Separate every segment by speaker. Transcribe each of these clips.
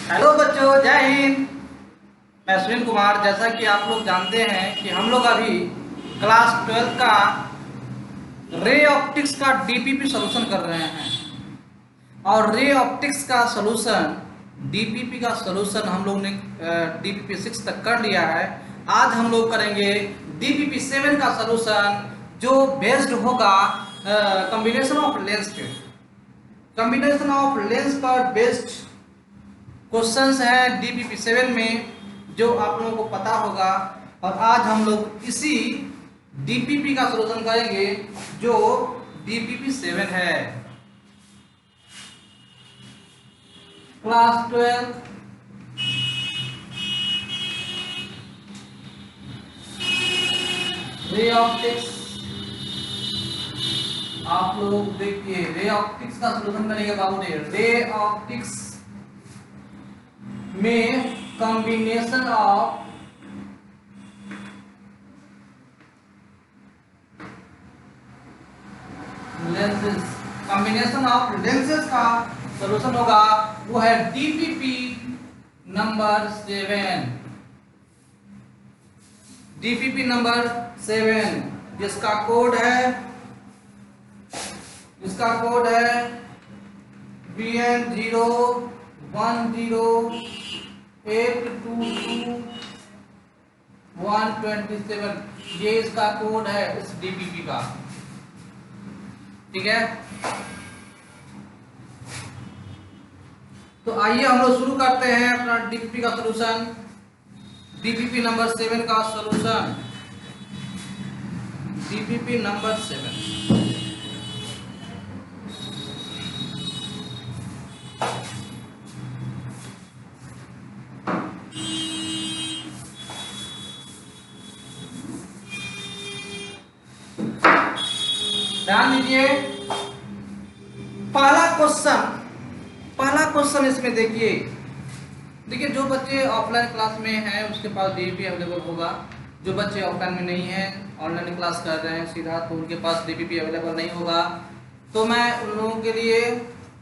Speaker 1: Hello बच्चों, जय हिंद। मैं सुनील कुमार। जैसा कि आप लोग जानते हैं कि हम लोग अभी क्लास 12 का रे ऑप्टिक्स का डीपीपी सॉल्यूशन कर रहे हैं। और रे ऑप्टिक्स का सॉल्यूशन, डीपीपी का सॉल्यूशन हम लोग ने डीपीपी 6 तक कर लिया है। आज हम लोग करेंगे डीपीपी 7 का सॉल्यूशन, जो बेस्ड होगा कॉम्बिनेशन ऑफ लेंस पे। कॉम्बिनेशन ऑफ लेंस पर बेस्ड क्वेश्चंस हैं डीपीपी 7 में, जो आप लोगों को पता होगा। और आज हम लोग इसी डीपीपी का सॉल्यूशन करेंगे जो डीपीपी 7 है। Class 12 ray optics. आप लोग देखिए, रे ऑप्टिक्स का सॉल्यूशन करेंगे बाबू ने। रे ऑप्टिक्स में combination of lenses, combination of lenses का सॉल्यूशन होगा, वो है डीपीपी नंबर 7। डीपीपी नंबर 7 जिसका कोड है BN0108222127। ये इसका कोड है इस डीपीपी का, ठीक है। तो आइए हम लोग शुरू करते हैं अपना डीपीपी का सॉल्यूशन। डीपीपी नंबर 7 का सॉल्यूशन, डीपीपी नंबर 7। ध्यान दीजिए, पहला क्वेश्चन इसमें देखिए जो बच्चे ऑफलाइन क्लास में हैं उसके पास डीपीपी अवेलेबल होगा। जो बच्चे ऑफलाइन में नहीं हैं, ऑनलाइन क्लास कर रहे हैं सीधा, तो उनके पास डीपीपी अवेलेबल नहीं होगा। तो मैं उन लोगों के लिए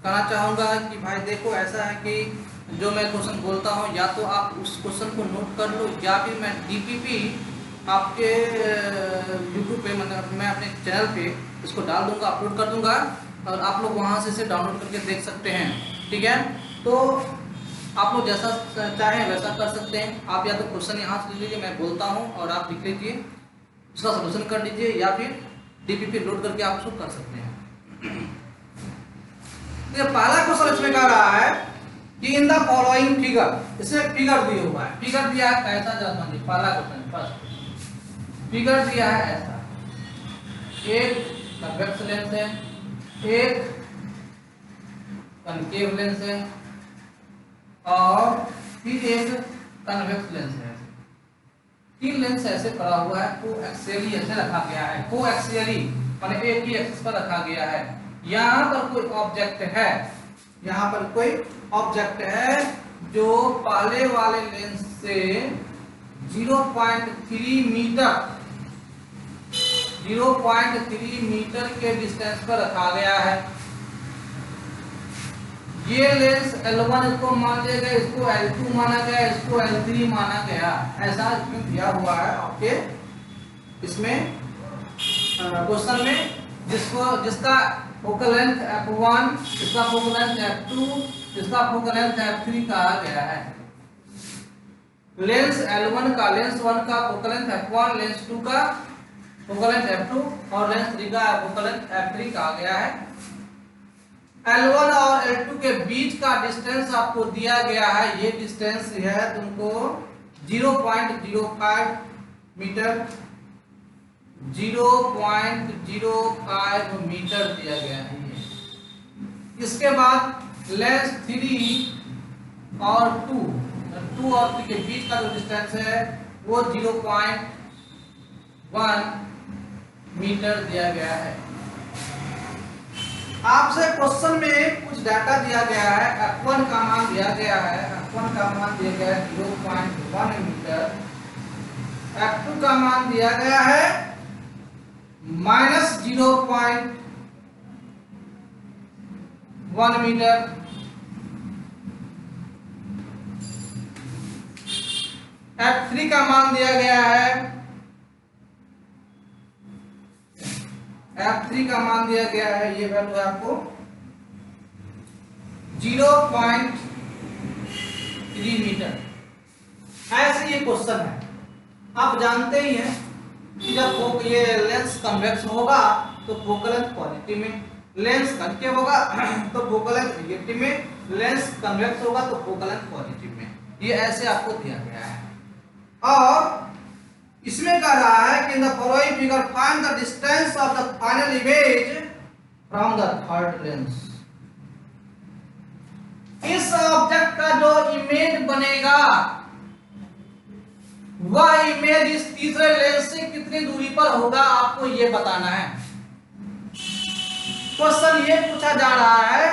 Speaker 1: कहना चाहूँगा कि भाई देखो, ऐसा है कि जो मैं क्वेश्चन बोलता हूँ, या तो आप उस क्वेश्चन को नोट कर लो, या फिर मैं डीपीपी आपके यूट्यूब पे, मतलब मैं अपने चैनल पे इसको डाल दूंगा, अपलोड कर दूंगा, और आप लोग वहाँ से इसे डाउनलोड करके देख सकते हैं, ठीक है। तो आप लोग जैसा चाहें वैसा कर सकते हैं। आप या तो क्वेश्चन यहाँ से ले लीजिए, मैं बोलता हूँ और आप लिख लीजिए, उसका सॉल्यूशन कर लीजिए, या फिर डीपीपी लोड करके आप उसको कर सकते हैं। तो पहला क्वेश्चन इसमें कह रहा है कि इन द फॉलोइंग फिगर, इसमें फिगर दिया हुआ है। फिगर दिया है कैसा, जरा समझिए। पहला क्वेश्चन फर्स्ट फिगर दिया है ऐसा, एक कन्वेक्स लेंस है, एक कनकेव लेंस है, और फिर एक कन्वेक्स लेंस है। तीन लेंस ऐसे पड़ा हुआ है, कोएक्सियली ऐसे रखा गया है। कोएक्सियली माने एक ही एक्सिस पर रखा गया है। यहाँ पर कोई ऑब्जेक्ट है जो पहले वाले लेंस से 0.3 मीटर के डिस्टेंस पर रखा गया है। ये लेंस L1 इसको मान लिया गया, इसको L2 माना गया, इसको L3 माना गया। ऐसा इसमें दिया हुआ है आपके इसमें क्वेश्चन में, जिसका फोकल लेंथ f1, इसका फोकल लेंथ f2, इसका फोकल लेंथ f3 कहा गया है। लेंस L1 का, लेंस 1 का फोकल लेंथ f1, लेंस 2 का फोकल लेंथ f2, और लेंस 3 का फोकल लेंथ f3 कहा गया है। L1 और L2 के बीच का डिस्टेंस आपको दिया गया है। ये डिस्टेंस है तुमको 0.05 मीटर, 0.05 मीटर दिया गया है ये। इसके बाद लेंस 3 और 2 के बीच का जो डिस्टेंस है वो 0.1 मीटर दिया गया है। आपसे क्वेश्चन में कुछ डाटा दिया गया है। f1 का मान दिया गया है, f1 का मान दिया गया है 0.1 मीटर, f2 का मान दिया गया है -0.1 मीटर, f3 का मान दिया गया है, f3 का मान दिया गया है, ये वैल्यू है आपको 0.3 मीटर। ऐसे ये क्वेश्चन है, आप जानते ही हैं कि जब ये लेंस कन्वेक्स होगा तो फोकल लेंथ पॉजिटिव में, लेंस कनकेव होगा तो फोकल लेंथ नेगेटिव में, लेंस कन्वेक्स होगा तो फोकल लेंथ पॉजिटिव में। ये ऐसे आपको दिया गया है। और इसमें कह रहा है कि in the following figure find the distance of the final image from the third lens. इस ऑब्जेक्ट का जो इमेज बनेगा वह इमेज इस तीसरे लेंस से कितनी दूरी पर होगा, आपको यह बताना है। क्वेश्चन ये पूछा जा रहा है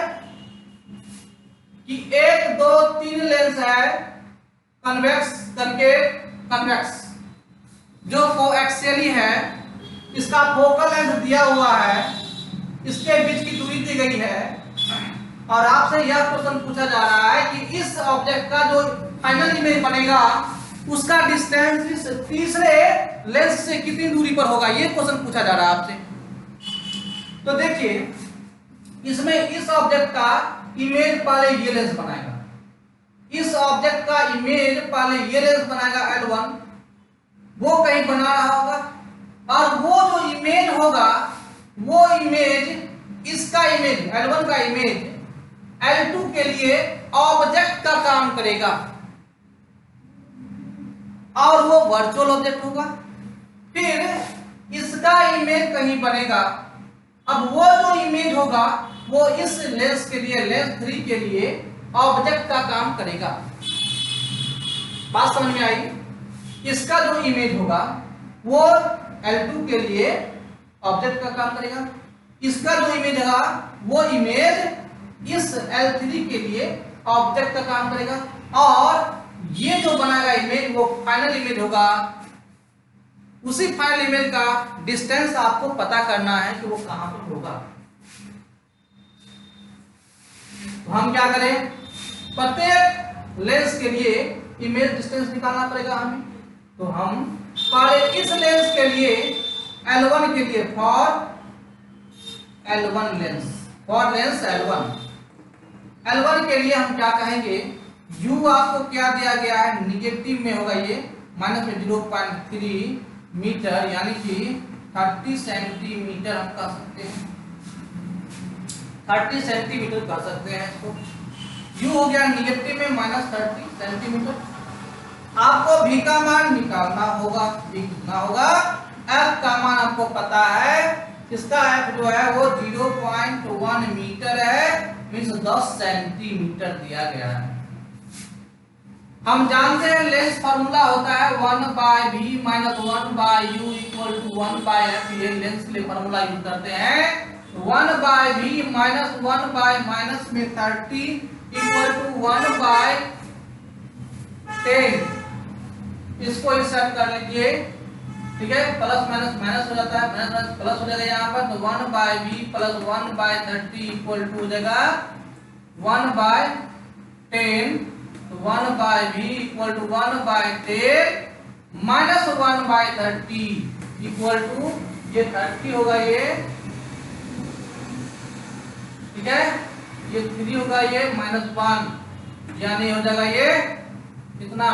Speaker 1: कि 1 2 3 लेंस है, कन्वेक्स करके कन्वेक्स जो कोएक्सियली है, इसका फोकल लेंथ दिया हुआ है, इसके बीच की दूरी दी गई है, और आपसे यह क्वेश्चन पूछा जा रहा है कि इस ऑब्जेक्ट का जो फाइनल इमेज बनेगा उसका डिस्टेंस इस तीसरे लेंस से कितनी दूरी पर होगा, ये क्वेश्चन पूछा जा रहा है आपसे। तो देखिए इसमें इस ऑब्जेक्ट का इमेज पहले ये लेंस बनाएगा, इस ऑब्जेक्ट का इमेज पहले ये लेंस बनाएगा L1, वो कहीं बना रहा होगा, और वो जो इमेज होगा वो इमेज इसका इमेज L1 का इमेज L2 के लिए ऑब्जेक्ट का काम करेगा, और वो वर्चुअल ऑब्जेक्ट होगा। फिर इसका इमेज कहीं बनेगा, अब वो जो इमेज होगा वो इस लेंस के लिए, लेंस 3 के लिए ऑब्जेक्ट का काम करेगा। बात समझ में आई? इसका जो इमेज होगा वो L2 के लिए ऑब्जेक्ट का काम करेगा, इसका जो इमेज होगा वो इमेज इस L3 के लिए ऑब्जेक्ट का काम करेगा, और ये जो बनाएगा इमेज वो फाइनल इमेज होगा। उसी फाइनल इमेज का डिस्टेंस आपको पता करना है कि वो कहां पर होगा। तो हम क्या करें, प्रत्येक लेंस के लिए इमेज डिस्टेंस निकालना पड़ेगा हमें। तो हम पहले इस लेंस के लिए L1 के लिए for L1 lens, for Lenz L1 के लिए हम क्या कहेंगे, U आपको क्या दिया गया है, निगेटिव में होगा, ये माइनस में 0.3 मीटर यानी कि 30 सेंटीमीटर हम कह सकते हैं, 30 सेंटीमीटर कह सकते हैं इसको। U हो गया निगेटिव में -30 सेंटीमीटर। आपको V का मान निकालना होगा, V कितना होगा, F का मान आपको पता है, इसका F जो है वो 0.1 मीटर है, मीन्स 10 सेंटीमीटर दिया गया है। हम जानते हैं लेंस फार्मूला होता है 1/v - 1/u = 1/f, ये लेंस के लिए फार्मूला यूज करते हैं। 1/v - 1/- में 30 = 1/10, इसको इसेट कर लीजिए, ठीक है, प्लस माइनस माइनस हो जाता है, माइनस माइनस प्लस हो जाएगा यहाँ पर, तो 1/v + 1/30 = हो जाएगा 1/10, तो 1/v = 1/10 - 1/30 = ये 30 होगा, ये ठीक है, ये 3 होगा, ये -1 यानी हो जाएगा ये कितना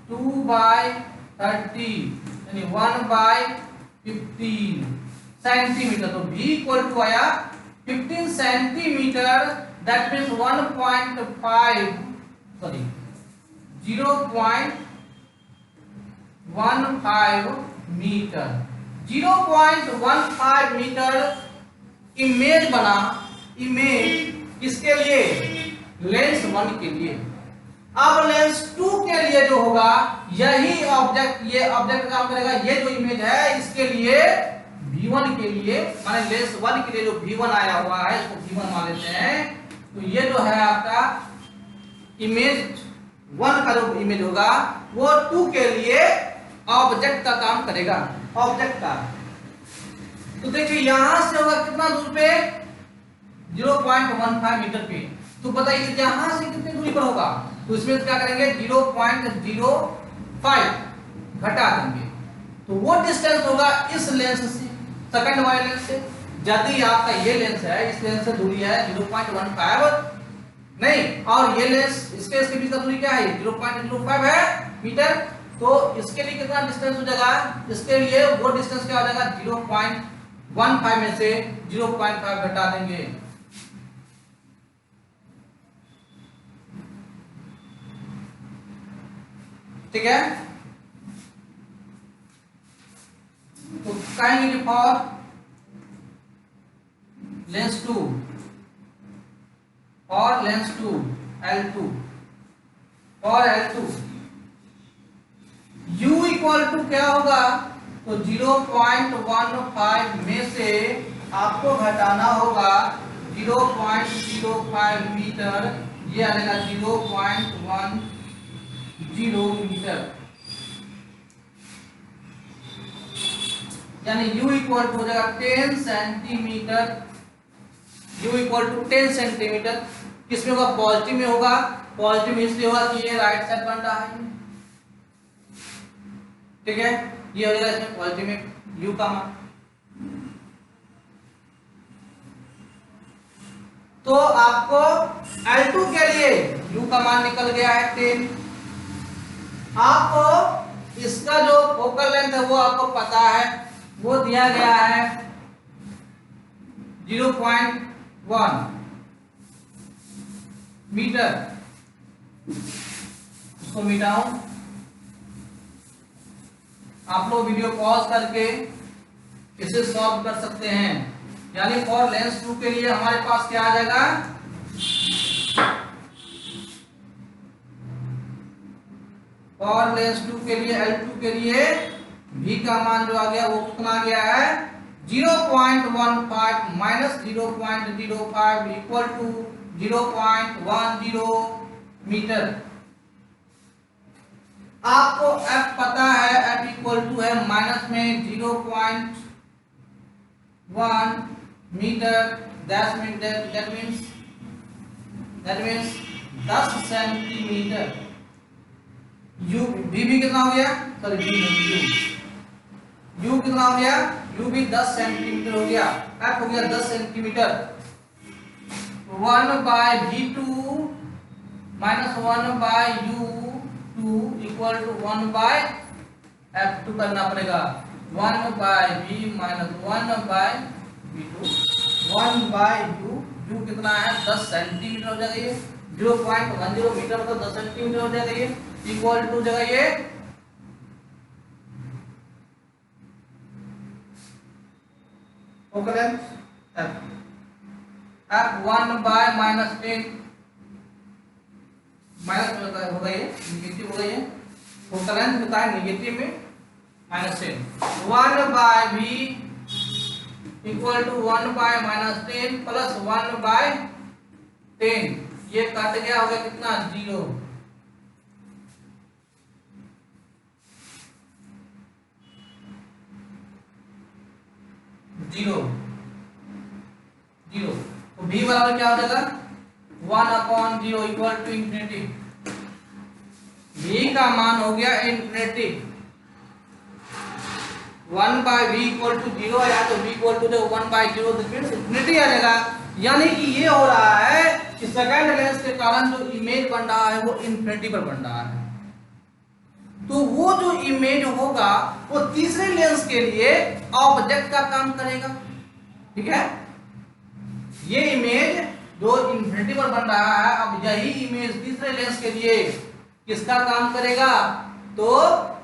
Speaker 1: 2/30 यानी 1/15 सेंटीमीटर। तो v = आया 15 centimetre, that means 0.15 metre, 0.15 metre image बना, इमेज किसके लिए, लेंस 1 के लिए। अब लेंस 2 के लिए जो होगा यही ऑब्जेक्ट, ये ऑब्जेक्ट काम करेगा, ये जो इमेज है इसके लिए V1 के लिए, माने लेंस 1 के लिए जो V1 आया हुआ है इसको V1 मान लेते हैं। तो ये जो है आपका इमेज 1 का जो इमेज होगा वो 2 के लिए ऑब्जेक्ट का काम करेगा, ऑब्जेक्ट का। तो देखिए यहां से होगा कितना दूर पे, 0.15 मीटर पे। तो बताइए यहां से कितनी दूरी पर होगा, तो इसमें क्या करेंगे 0.05 5 घटा देंगे तो वो डिस्टेंस होगा इस लेंस से, सेकंड वाले लेंस से। यदि आपका ये लेंस है, इस लेंस से दूरी है 0.15 नहीं, और ये लेंस इसके बीच का दूरी क्या है 0.05 है मीटर, तो इसके लिए कितना डिस्टेंस हो जाएगा, इसके लिए वो डिस्टेंस क्या हो जाएगा 0.15 में से 0.5 घटा देंगे। ठीक है, तो कहेंगे कि फॉर लेंस 2 और लेंस 2 L2 और L2 U इक्वल टू क्या होगा, तो 0.15 में से आपको घटाना होगा 0.05 मीटर, ये आएगा 0.10 मीटर, यानी U इक्वल टू हो जाएगा 10 centimetre. U equal to 10 centimetre किसमें होगा, पॉजिटिव में होगा। पॉजिटिव में इसलिए होगा कि ये राइट साइड बन रहा है, ठीक है, ये हो जाएगा इसमें पॉजिटिव में U का मान। तो आपको L2 के लिए U का मान निकल गया है 10। आपको इसका जो फोकल लेंथ है वो आपको पता है, वो दिया गया है 0.1 मीटर। उसको मिटाऊं, आप लोग वीडियो पॉज करके इसे सॉल्व कर सकते हैं। यानी फॉर लेंस 2 के लिए हमारे पास क्या आ जाएगा, फॉर लेंस 2 के लिए L2 के लिए V का मान जो आ गया वो कितना आ गया है 0.15 माइनस 0.05 इक्वल टू 0.10 मीटर। आपको F पता है, F इक्वल टू है माइनस में 0.1 metre, that means 10 centimetre. U भी कितना हो गया, सॉरी U कितना हो गया, U भी 10 सेंटीमीटर हो गया, F हो गया 10 centimetre. 1 by V2 minus 1 by U2 equal to 1 by F2 करना पड़ेगा। 1 by V minus 1 by V2, 1 by U कितना है 10 सेंटीमीटर हो जाएगा, ये 0.10 मीटर मतलब 10 सेंटीमीटर हो जाएगा, ये इक्वल टू जगह ये focal length F 1 by minus 10 minus होगा, ये निगेटिव होगा, ये फोकल लेंथ होता है निगेटिव में minus 10। 1 by V equal to 1 by minus 10 plus 1 by 10, ये कट गया, होगा कितना 0। जीरो तो V बराबर क्या हो जाएगा 1/0 इक्वल टू इंफिनिटी। V का मान हो गया infinity. 1 by V equal to 0 आया तो V इक्वल टू 1/0 इंफिनिटी आ जाएगा। यानी कि ये हो रहा है कि सेकंड लेंस के कारण जो इमेज बन रहा है वो इंफिनिटी पर बन रहा है, तो वो जो इमेज होगा वो तीसरे लेंस के लिए ऑब्जेक्ट का काम करेगा। ठीक है, ये इमेज जो इंफिनिटी पर बन रहा है, अब यही इमेज तीसरे लेंस के लिए किसका काम करेगा, तो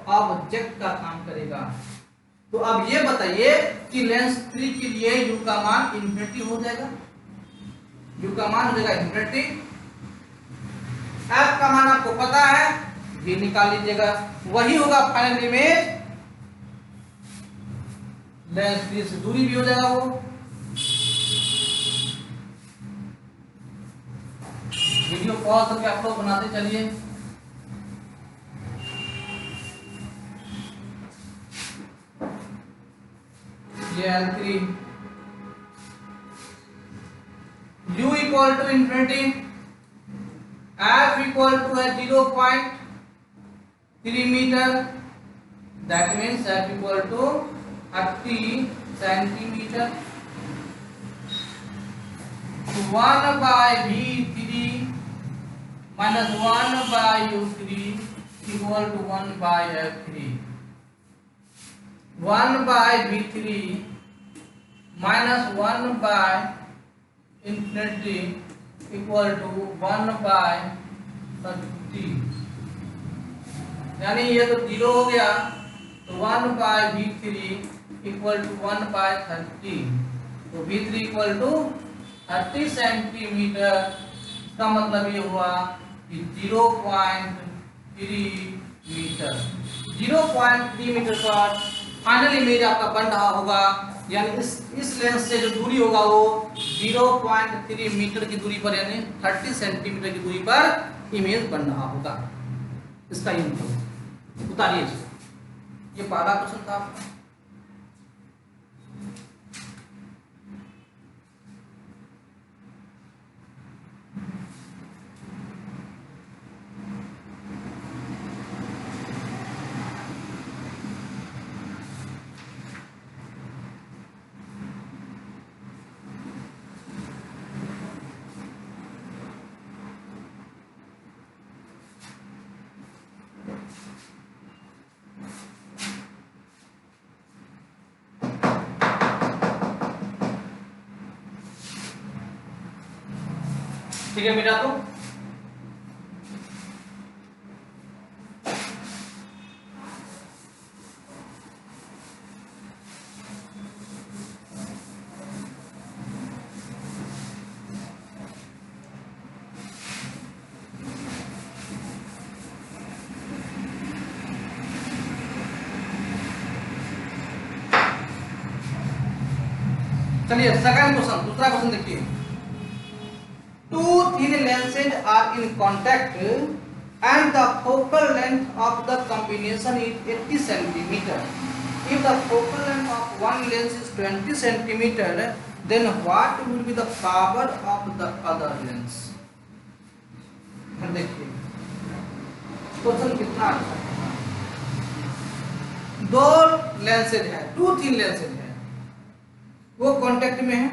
Speaker 1: ऑब्जेक्ट का काम करेगा। तो अब ये बताइए कि लेंस 3 के लिए U का मान इंफिनिटी हो जाएगा, U का मान हो जाएगा इंफिनिटी। F का मान आपको पता है, V निकाल लीजिएगा, वही होगा फाइनल इमेज। लेंस 3 से दूरी भी हो जाएगा वो। वीडियो पॉज करके आप लोग बनाते चलिए। ये L3 U equal to infinity, F equal to है 3 metre, that means f equal to 30 centimetre. 1 by v3 minus 1 by u3 equal to 1 by f3। 1 by v3 minus 1 by infinity equal to 1 by 30, यानी ये तो 0 हो गया, तो 1 by v3 equal to 1 by 30, तो v3 equal to 30 centimetre. इसका मतलब ये हुआ कि 0.3 मीटर। 0.3 मीटर पर फाइनल इमेज आपका बन रहा होगा, यानी इस लेंस से जो दूरी होगा वो 0.3 मीटर की दूरी पर, यानी 30 सेंटीमीटर की दूरी पर इमेज बन रहा होगा। इसका ये मतलब उतारिए। ये पहला क्वेश्चन था आपका। ठीक है बेटा, तो चलिए सेकंड क्वेश्चन, दूसरा क्वेश्चन देखिए। Two thin lenses are in contact and the focal length of the combination is 80 centimeter. If the focal length of one lens is 20 centimeter, then what will be the power of the other lens? देखिए question कितना अच्छा है। दो lenses है, two thin lenses है, वो contact में है,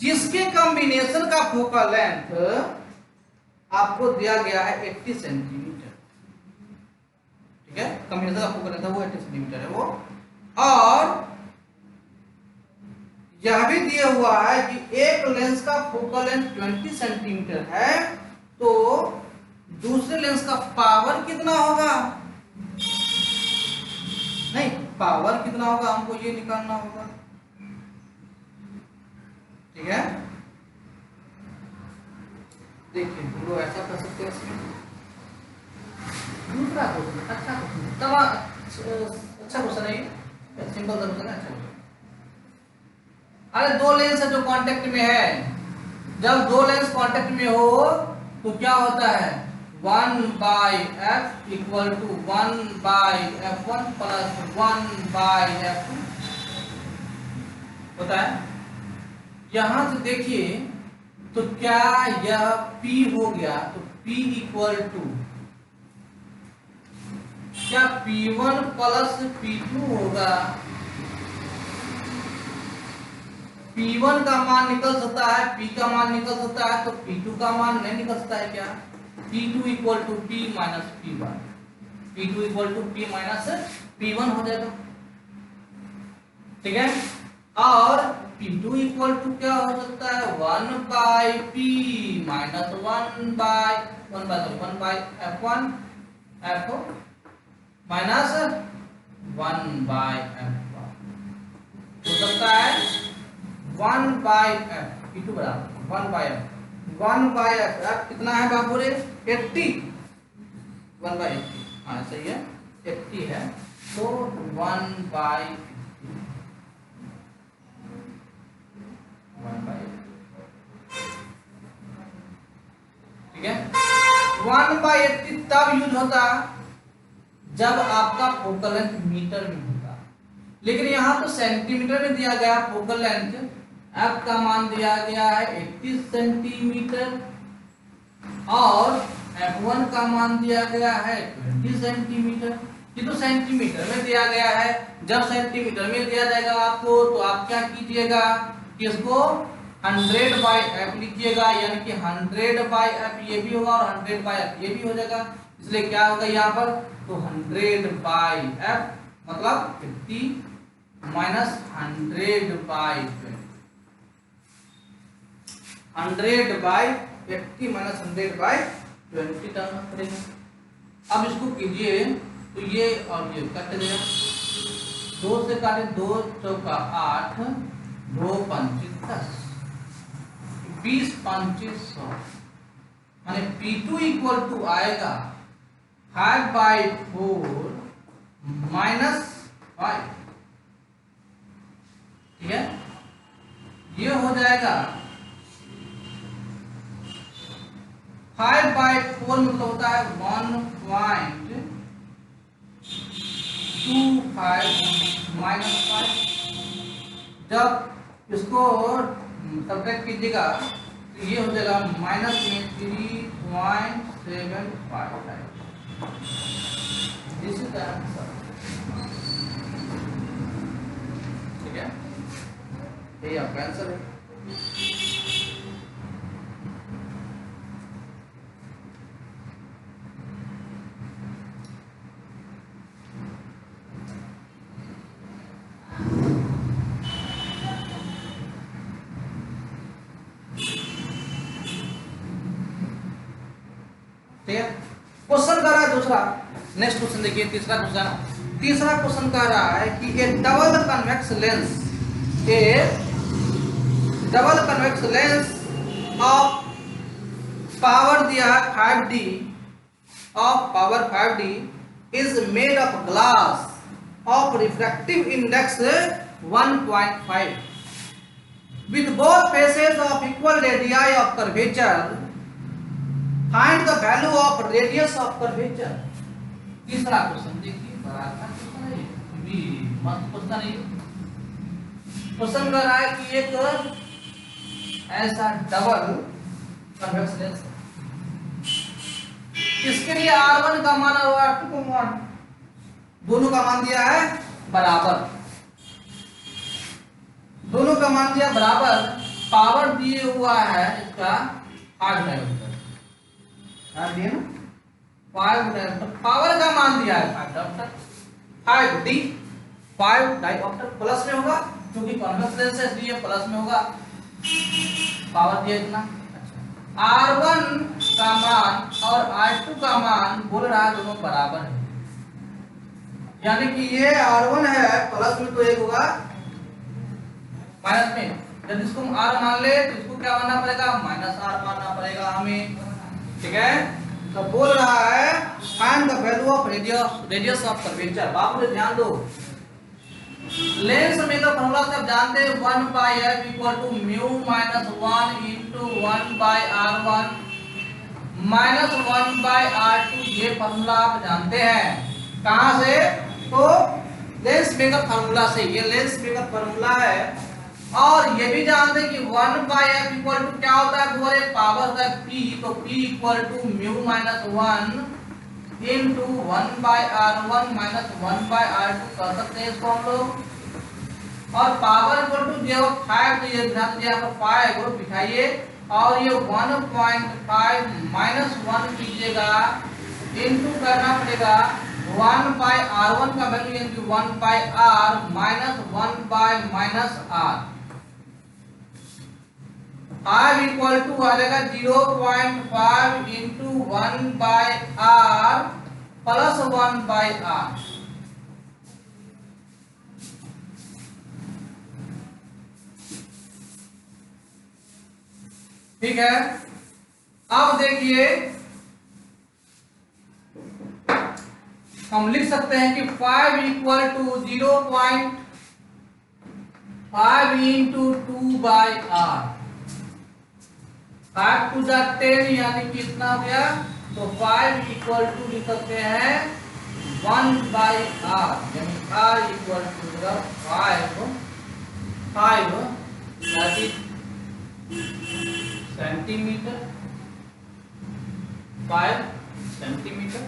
Speaker 1: जिसके कॉम्बिनेशन का फोकल लेंथ आपको दिया गया है 80 सेंटीमीटर। ठीक है, कॉम्बिनेशन का फोकल लेंथ वो 80 सेंटीमीटर है वो, और यह भी दिया हुआ है कि एक लेंस का फोकल लेंथ 20 सेंटीमीटर है, तो दूसरे लेंस का पावर कितना होगा, नहीं पावर कितना होगा हमको ये निकालना होगा। ठीक है, देखिए हम लोग ऐसा कर सकते हैं इसमें। दूसरा क्वेश्चन अच्छा क्वेश्चन, तब अच्छा क्वेश्चन है ये, सिंपल सा क्वेश्चन है, अच्छा क्वेश्चन। अरे दो लेंस है जो कांटेक्ट में है, जब दो लेंस कांटेक्ट में हो तो क्या होता है, 1 by f equal to 1 by f1 plus 1 by f2 होता है। यहां से देखिए तो क्या यह P हो गया, तो P इक्वल टू क्या P1 प्लस P2 होगा। P1 का मान निकल सकता है, P का मान निकल सकता है, तो P2 का मान नहीं निकल सकता है क्या, P2 equal to P minus P1, P2 equal to P minus P1 हो जाएगा। ठीक है, और P2 इक्वल टू क्या हो सकता है, 1 by P minus 1 by F1 F minus 1 by F1 हो सकता है 1 बाय F, P2 बराबर 1 बाय F, 1 बाय F कितना है बाबू रे, 80, 1 बाय 80, हाँ सही है 80 है, तो 1 बाय 1 बाय, ठीक है। 1 बाय 80 तब यूज होता जब आपका फोकल लेंथ मीटर में होता, लेकिन यहां तो सेंटीमीटर में दिया गया फोकल लेंथ, f का मान दिया गया है 80 सेंटीमीटर, और F1 का मान दिया गया है 20 सेंटीमीटर। ये तो सेंटीमीटर में दिया गया है। जब सेंटीमीटर में दिया जाएगा आपको तो आप क्या कीजिएगा कि इसको 100 बाई एफ लीजिएगा, यानी कि 100 बाई एफ ये भी होगा और 100 बाई एफ ये भी हो जाएगा। इसलिए क्या होगा यहाँ पर, तो 100 बाई एफ मतलब 50 minus 100 by 100 by 50 minus 100 by 20 करना पड़ेगा। अब इसको कीजिए तो ये और ये कट गया, 2 से काटे 2 चौका 8, 2 पंचे 10, 20 पंचे 100, माने P2 इक्वल टू आएगा 5/4 माइनस 5। ठीक है, ये हो जाएगा 5/4 मतलब होता है 1.25 माइनस 5। जब इसको सब्ट्रैक्ट कीजिएगा तो ये हो जाएगा माइनस में 3.75। This is the answer. ठीक है, ये आपका आंसर है। ठीक है, क्वेश्चन कर रहा है दूसरा। नेक्स्ट क्वेश्चन देखिए, तीसरा क्वेश्चन कह रहा है कि A double convex lens of power दिया 5D of power 5D is made of glass of refractive index 1.5 with both faces of equal radii of curvature. Find the value of radius of curvature. तीसरा question देखिए, बड़ा अच्छा question है, ये मस्त question है। Question कर रहा है कि एक ऐसा डबल कन्वेक्स लेंस, इसके लिए R1 का मान और R2 का मान दोनों का मान दिया है बराबर, दोनों का मान दिया बराबर, पावर दिए हुआ है इसका 8 डायोमीटर, दिए ना 5 डायोमीटर, पावर का मान दिया है 5 डायोमीटर, 5D 5 डायोमीटर प्लस में होगा क्योंकि कॉन्वेक्स लेंस है इसलिए प्लस में होगा, पावर दिया इतना। अच्छा, R1 का मान और R2 का मान बोल रहा है दोनों बराबर है, यानी कि ये R1 है प्लस में तो एक होगा माइनस में। जब इसको हम R मान ले तो इसको क्या मानना पड़ेगा, माइनस R मानना पड़ेगा हमें। ठीक है, तो बोल रहा है find the value of radius of curvature. बाबू ने ध्यान दो, लेंस में तो फॉर्मूला सब जानते हैं, 1/f equal to mu minus 1 into 1/r1 minus 1/r2, ये फॉर्मूला आप जानते हैं। कहां से, तो लेंस मेकर फॉर्मूला से, ये लेंस मेकर फॉर्मूला है। और ये भी जानते हैं कि 1/f इक्वल टू क्या होता है, वो एक पावर होता है p, तो p equal to mu minus 1 into 1/r1 minus 1/r2 कर सकते हैं इसको हम लोग। और पावर इक्वल टू जो 5, तो ये ध्यान दिया पर 5 को बिठाइए और ये 1.5 माइनस 1 कीजिएगा, इनटू करना पड़ेगा 1/r1 का वैल्यू यानी कि 1/r minus 1/-r, 5 equal to आ जाएगा 0.5 इंटू 1/r प्लस 1/r। ठीक है, अब देखिए हम लिख सकते हैं कि 5 equal to 0.5 into 2/r, 5 to 10 यानी कि इतना हो गया, तो 5 इक्वल टू लिख सकते हैं 1/r, यानी r equal to 5 centimetre. 5 centimetre.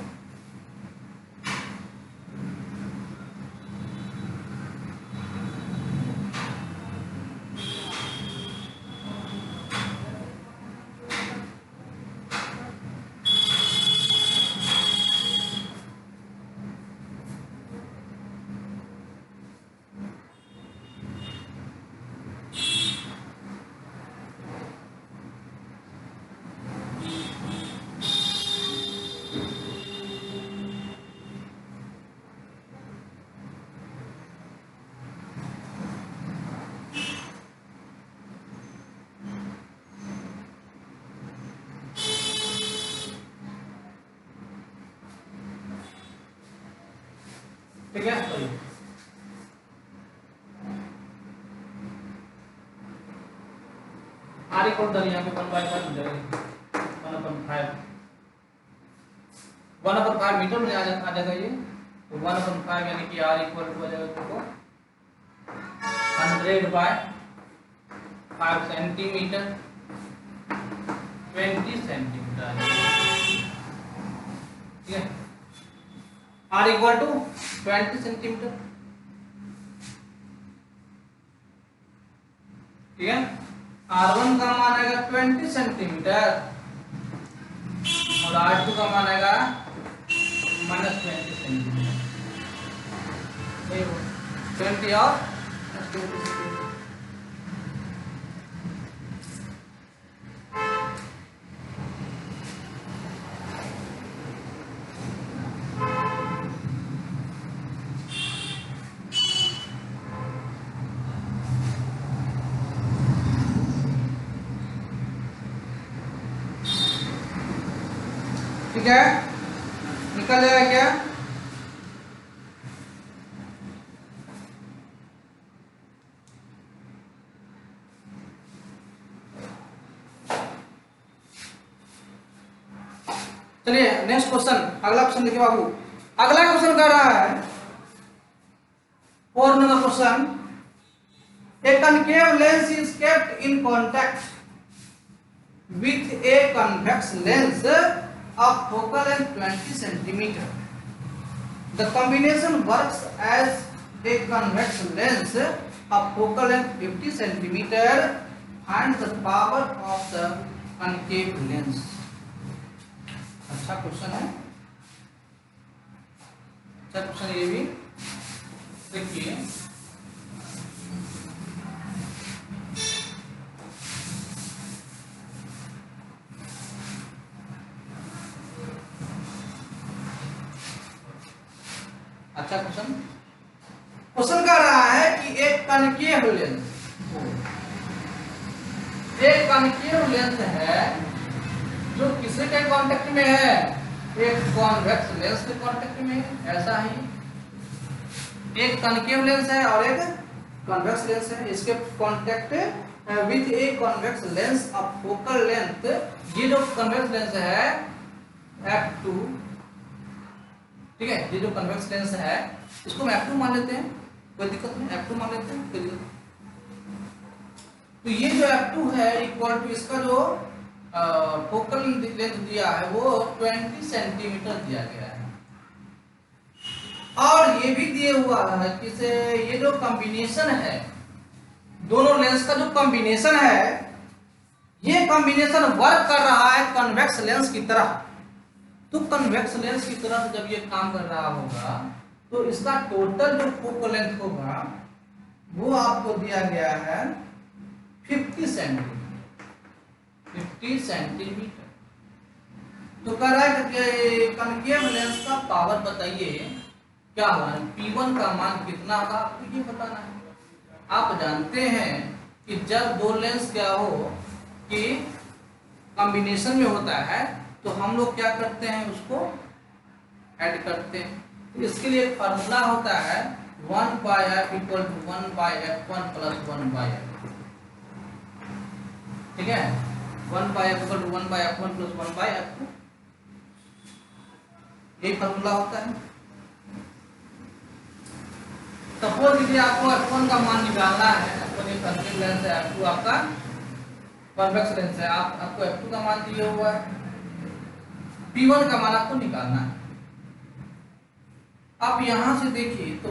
Speaker 1: ठीक है, आर इक्वल टू यहाँ पे 1/5 हो जाएगा, 1/5 मीटर में आ जाएगा ये। तो 1/5 यानी कि आर इक्वल टू हो जाएगा देखो 100/5 सेंटीमीटर, 20 सेंटीमीटर। ठीक है, आर इक्वल टू 20 सेंटीमीटर। ठीक है, R1 का मान आएगा 20 सेंटीमीटर और R2 का मान आएगा -20 सेंटीमीटर। 20 और 20। ठीक है, निकल जाएगा क्या? चलिए नेक्स्ट क्वेश्चन, अगला क्वेश्चन देखिए बाबू। अगला क्वेश्चन कह रहा है 4 number question, A concave lens is kept in contact with a convex lens of focal length 20 centimeter. The combination works as a convex lens of focal length 50 centimeter. Find the power of the concave lens. अच्छा question है, अच्छा question ये भी देखिए। अच्छा question, question कह रहा है कि एक कनकेव लेंस, एक कनकेव लेंस है जो किसके कांटेक्ट में है? एक कॉन्वेक्स लेंस के कांटेक्ट में है। ऐसा ही एक कनकेव लेंस है और एक कॉन्वेक्स लेंस है, इसके contact with a convex lens of focal length. ये जो कॉन्वेक्स लेंस है f2, ठीक है, ये जो कन्वेक्स लेंस है इसको हम f2 मान लेते हैं, कोई दिक्कत नहीं, f2 मान लेते हैं, कोई दिक्कत। तो ये जो f2 है इक्वल टू इसका जो फोकल लेंथ दिया है वो 20 सेंटीमीटर दिया गया है, और ये भी दिए हुआ है कि से ये जो कॉम्बिनेशन है, दोनों लेंस का जो कॉम्बिनेशन है, ये कॉम्बिनेशन वर्क कर रहा है कन्वेक्स लेंस की तरह। तो कन्वेक्स लेंस की तरह जब ये काम कर रहा होगा तो इसका टोटल जो फोकल लेंथ होगा वो आपको दिया गया है 50 सेंटीमीटर। तो कह रहा है कि कनकेव लेंस का पावर बताइए क्या होगा, P1 का मान कितना होगा, आपको ये बताना है। आप जानते हैं कि जब दो लेंस क्या हो कि कॉम्बिनेशन में होता है तो हम लोग क्या करते हैं, उसको ऐड करते हैं। तो इसके लिए एक फार्मूला होता है 1/f equal to 1/f1 plus 1/f। ठीक है, 1/f equal to 1/f1 plus 1/f2, यही फार्मूला होता है। सपोज कीजिए आपको f1 का मान निकालना है, f1 एक कनकेव लेंस है, f2 आपका कॉन्वेक्स लेंस है, आपको f2 का मान दिया हुआ है। P P1 का मान आपको निकालना है। आप यहां से देखिए तो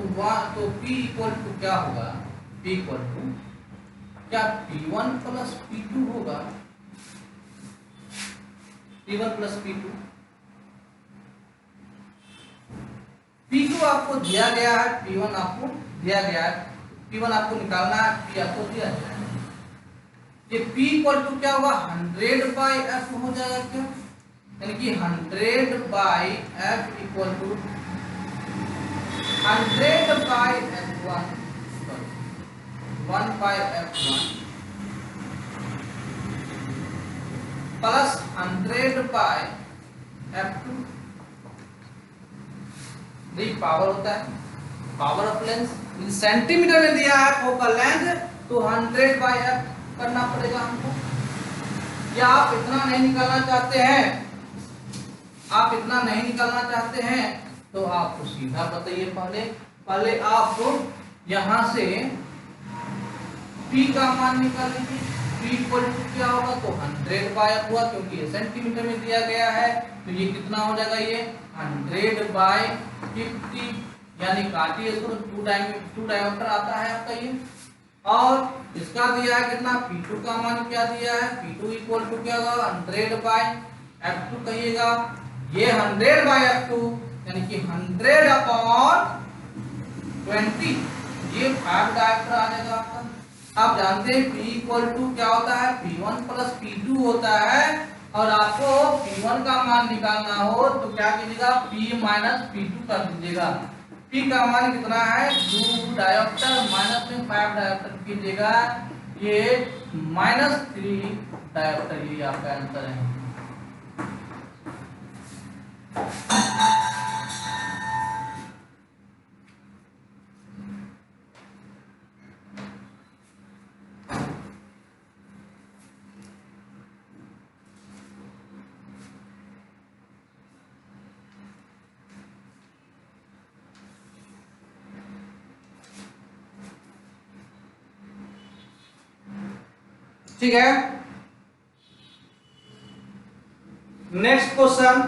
Speaker 1: P इक्वल टू क्या होगा, P इक्वल टू क्या P1 प्लस P2 होगा, P1 प्लस P2। P2 आपको दिया गया है, P1 आपको दिया गया है, P1 आपको निकालना है, P आपको दिया गया है। ये P इक्वल टू क्या होगा 100 बाई F हो जाएगा क्या, यानी कि 100 by F equal to 100 by F1 1 by F1 plus 100 by F2। ये पावर होता है, पावर ऑफ लेंस। सेंटीमीटर में दिया है फोकल लेंथ तो 100 बाई F करना पड़ेगा हमको। या आप इतना नहीं निकालना चाहते हैं, आप इतना नहीं निकालना चाहते हैं तो आपको सीधा बताइए, पहले आप यहां से P का मान निकालेंगे। P इक्वल टू क्या होगा तो 100 बाई F हुआ, क्योंकि ये सेंटीमीटर में दिया गया है तो ये कितना हो जाएगा, ये 100 बाई 50, यानी काटिए इसको, 2 डायोप्टर आता है आपका ये। और इसका दिया है कितना, P2 का मान क्या दिया है, P2 इक्वल टू क्या होगा 100 बाई F2 कहिएगा। ये 100 बाई F2 यानी कि 100 अपॉन 20, ये 5 डायोप्टर आ जाएगा आपका। आप जानते हैं P इक्वल टू क्या होता है, P1 प्लस P2 होता है। और आपको P1 का मान निकालना हो तो क्या कीजिएगा, P माइनस P2 कर दीजिएगा। P का मान कितना है 2 डायोप्टर, माइनस में 5 डायोप्टर कीजिएगा, ये -3 डायोप्टर, ये आपका आंसर है। ठीक है, नेक्स्ट क्वेश्चन,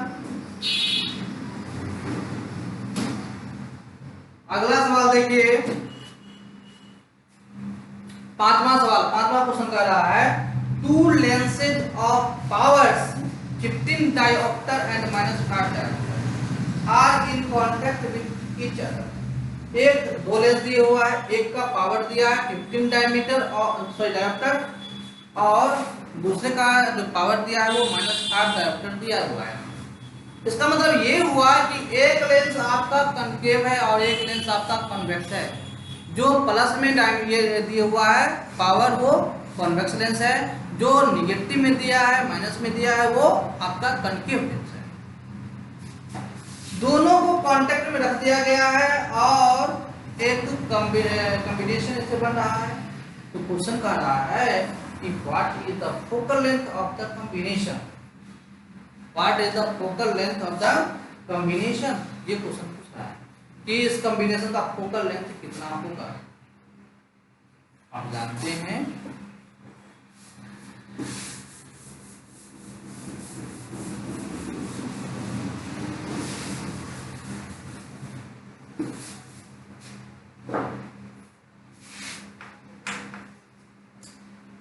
Speaker 1: अगला सवाल देखिए, पांचवा क्वेश्चन कह रहा है 2 lenses of powers 15 dioptre and -5 dioptre are in contact with each other. एक 2 लेंस दिया हुआ है, एक का पावर दिया है 15 डायोप्टर और दूसरे का जो पावर दिया है वो -5 डायोप्टर दिया हुआ है। इसका मतलब ये हुआ कि एक लेंस आपका कनकेव है और एक लेंस आपका कॉन्वेक्स है। जो प्लस में ये दिया हुआ है पावर वो कॉन्वेक्स लेंस है, जो निगेटिव में दिया है माइनस में दिया है वो आपका कनकेव लेंस है। दोनों को कांटेक्ट में रख दिया गया है और एक कॉम्बिनेशन इससे बन रहा है। तो क्वेश्चन कह रहा है कि what is the focal length of the combination, what is the focal length of the combination, ये क्वेश्चन पूछ रहा है कि इस कॉम्बिनेशन का फोकल लेंथ कितना होगा। आप जानते हैं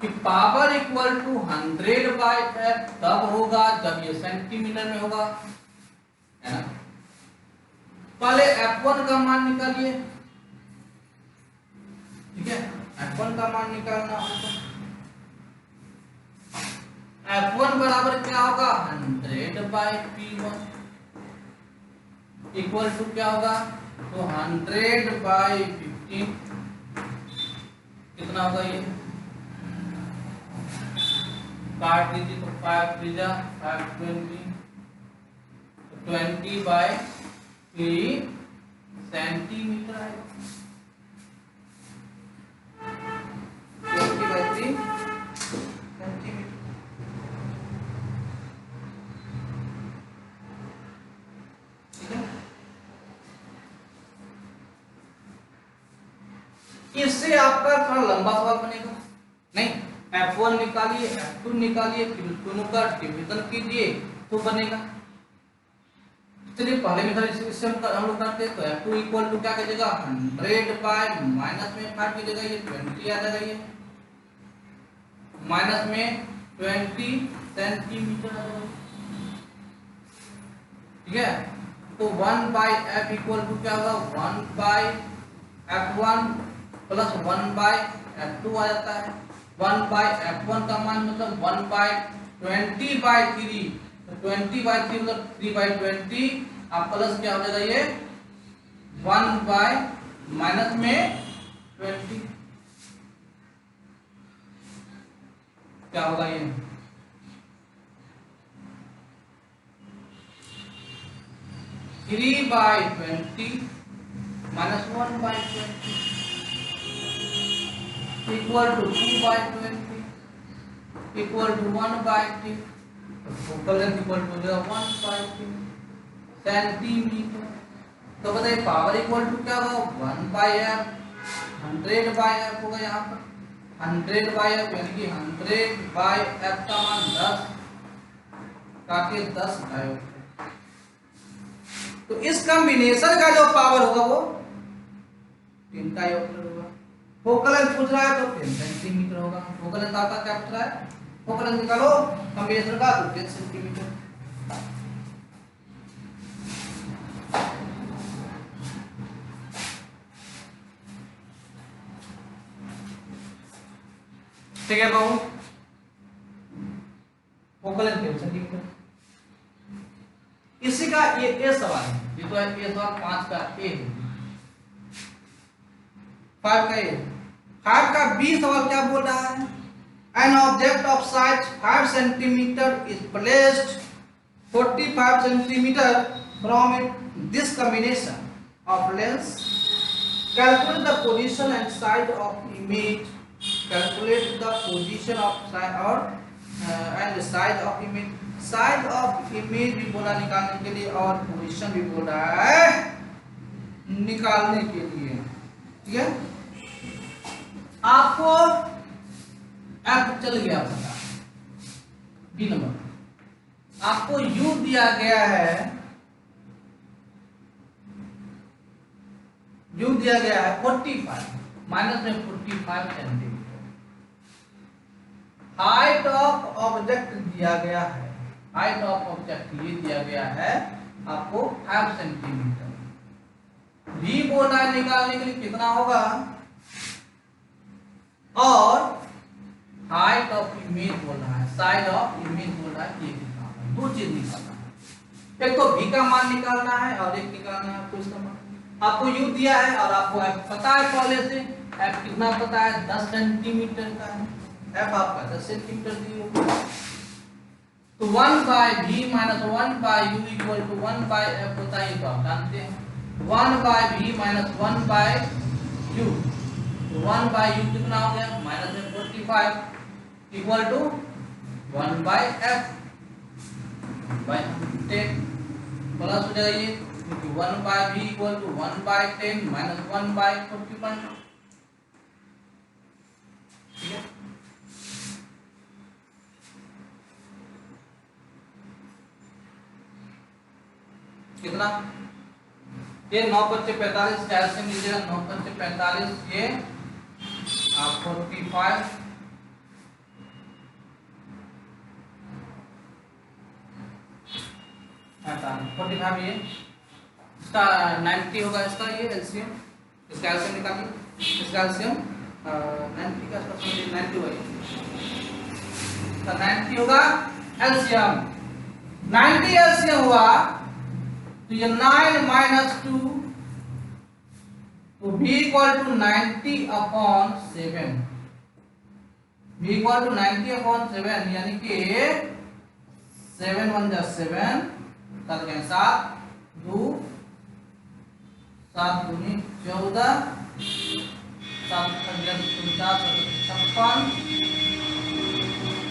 Speaker 1: कि power equal to 100 by F तब होगा जब ये सेंटीमीटर में होगा, है ना। पहले F1 का मान निकालिए, ठीक है, F1 का मान निकालना होगा। F1 बराबर क्या होगा 100 बाई P1 इक्वल टू क्या होगा तो 100 बाई 15 कितना होगा, ये काट दीजिए तो 5 3 5 20 बाई 3 सेंटीमीटर आएगा, 20 बाई 3 सेंटीमीटर। ठीक है, इससे आपका थोड़ा लंबा सवाल बनेगा। नहीं, F1 निकालिए, F2 निकालिए, फिर दोनों का डिवीजन कीजिए तो बनेगा। चलिए पहले मेथड इससे हम लोग करते हैं। तो F2 इक्वल टू क्या की जगह 100 बाय माइनस में 5 की जगह ये 20 आ जाएगा, ये माइनस में 20 सेंटीमीटर आ जाएगा, ठीक है। तो 1 बाय F इक्वल टू क्या होगा 1 by F1 plus 1 by F2 आ जाता है। 1 बाय F1 का मान मतलब 1 बाय 20 बाय 3, तो 20 बाय 3 मतलब 3 बाय 20, आप प्लस क्या हो जाएगा ये 1 बाय माइनस में 20, क्या होगा ये 3 by 20 minus 1 by 20 equal to 2 by 20 equal to 1 by 3, focal length equal to 1 by 3 centimetre. तो बताइए पावर इक्वल टू क्या होगा 1 बाय F, 100 बाय F होगा यहाँ पर 100 बाय F, यानी कि 100 बाय F का मान 10 काटे 10 डायोड। तो इस कॉम्बिनेशन का जो पावर होगा वो 10 डायोप्टर होगा। फोकल लेंथ पूछ रहा है तो 10 सेंटीमीटर होगा। फोकल लेंथ आपका क्या पूछ रहा है, फोकल लेंथ निकालो कॉम्बिनेशन का तो 10 सेंटीमीटर। ठीक है बाबू, फोकल लेंथ 10 सेंटीमीटर। इसी का ये सवाल है, ये तो है ये सवाल 5 का ए है, 5 का ए। 5 का बी सवाल क्या बोल रहा है, an object of size 5 centimetre is placed 45 centimetre from it this combination of lens, calculate the position and size of image, calculate the position of size और and size of image. Size of image भी बोला निकालने के लिए और position भी बोल रहा है निकालने के लिए, ठीक है। आपको F चल गया पता, बी नंबर आपको U दिया गया है, U दिया गया है 45 माइनस में 45 सेंटीमीटर। हाइट ऑफ ऑब्जेक्ट दिया गया है, हाइट ऑफ ऑब्जेक्ट ये दिया गया है आपको 5 सेंटीमीटर। भी बोल रहा है निकालने के लिए कितना होगा, और हाइट ऑफ इमेज बोल रहा है, साइज ऑफ इमेज बोल रहा है, ये कितना होगा। दो चीज निकालना है, एक तो भी का मान निकालना है और एक निकालना है आपको इसका मान। आपको U दिया है और आपको F पता है पहले से, F कितना पता है 10 सेंटीमीटर का है, F आपका 10 सेंटीमीटर दिया। तो 1 by V minus 1 by U equal to 1 by F होता है, तो आप जानते हैं 1 by V minus 1 by U, तो 1 बाय U कितना हो गया माइनस में 45 equal to 1 by F by 10 plus हो जाएगा ये, क्योंकि 1 by V equal to 1 by 10 minus 1 by 45, ठीक है। कितना ये 9 × 45 कैल्शियम लीजिएगा, 9 × 45 ये आप 45 45 ये इसका 90 होगा, इसका ये एलसीएम, इस कैल्शियम निकालिए, इस कैल्शियम 90 का 90 वही इसका 90 होगा एलसीएम, 90 एलसीएम हुआ तो ये 9 माइनस 2, तो V equal to 90/7, V equal to 90/7 यानी कि 7 1 जा 7 7 के 7 2 7 दूनी 14 7 49 56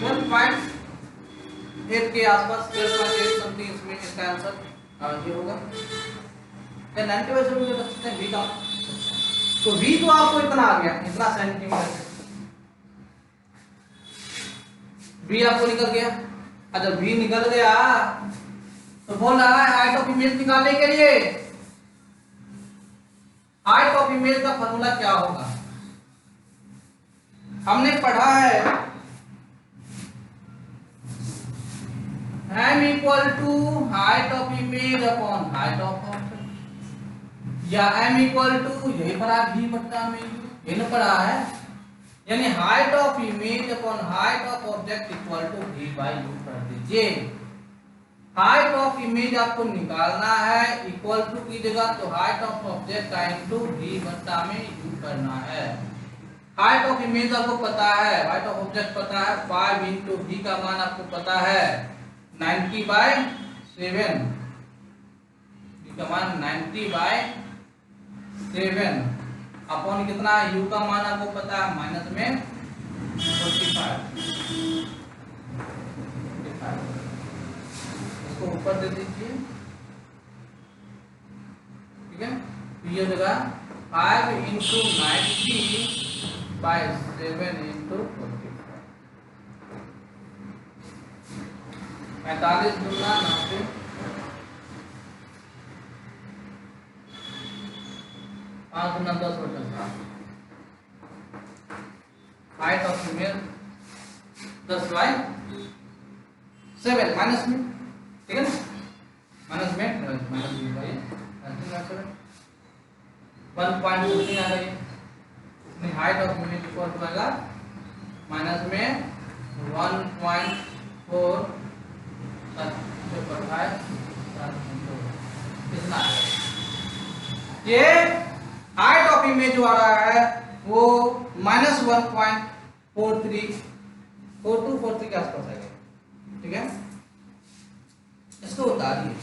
Speaker 1: 12.8 के आसपास 12.8 समथिंग इसमें इसका आंसर ये होगा। 90 वैसे भी रख सकते हैं V का, तो V तो आपको इतना आ गया, इतना सेंटीमीटर V आपको निकल गया। अच्छा V निकल गया तो बोल रहा है हाइट ऑफ इमेज निकालने के लिए हाइट ऑफ इमेज का फॉर्मूला क्या होगा। हमने पढ़ा है m equal to height of image upon height of object, या m इक्वल टू यही पढ़ा v बट्टा में ये ना पढ़ा है, यानी height of image upon height of object equal to v by u कर दीजिए। हाइट ऑफ इमेज आपको निकालना है, इक्वल टू की जगह तो हाइट ऑफ ऑब्जेक्ट का इनटू v बट्टा में u करना है। हाइट ऑफ इमेज आपको पता है, हाइट ऑफ ऑब्जेक्ट पता है, 5 इंटू v का मान आपको पता है 90/7, v का मान 90/7 अपॉन कितना है, u का मान आपको पता है माइनस में 45। इसको ऊपर दे दीजिए, ठीक है। तो ये होगा 5 इंटू 90/7 इंटू 45 गुना 90, 5 गुना 10 बटा 7। हाइट ऑफ इमेज 10/7 माइनस में, ठीक है ना, माइनस में माइनस 1.2 आ गई। Height of image equal to आएगा माइनस में 1.4 कितना है ये हाइट ऑफ इमेज जो आ रहा है वो माइनस 1.43 के आसपास आएगा, ठीक है। इसको उतारिए,